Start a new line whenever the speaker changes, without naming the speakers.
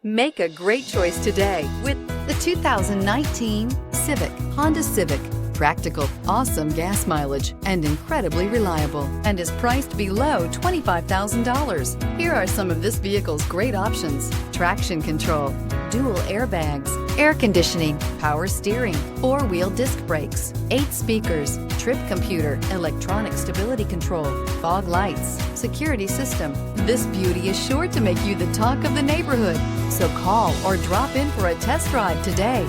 Make a great choice today with the 2019 Honda Civic. Practical, awesome gas mileage, and incredibly reliable, and is priced below $25,000. Here are some of this vehicle's great options: traction control, dual airbags, air conditioning, power steering, four-wheel disc brakes, 8 speakers, trip computer, electronic stability control, fog lights, security system. This beauty is sure to make you the talk of the neighborhood. So call or drop in for a test drive today.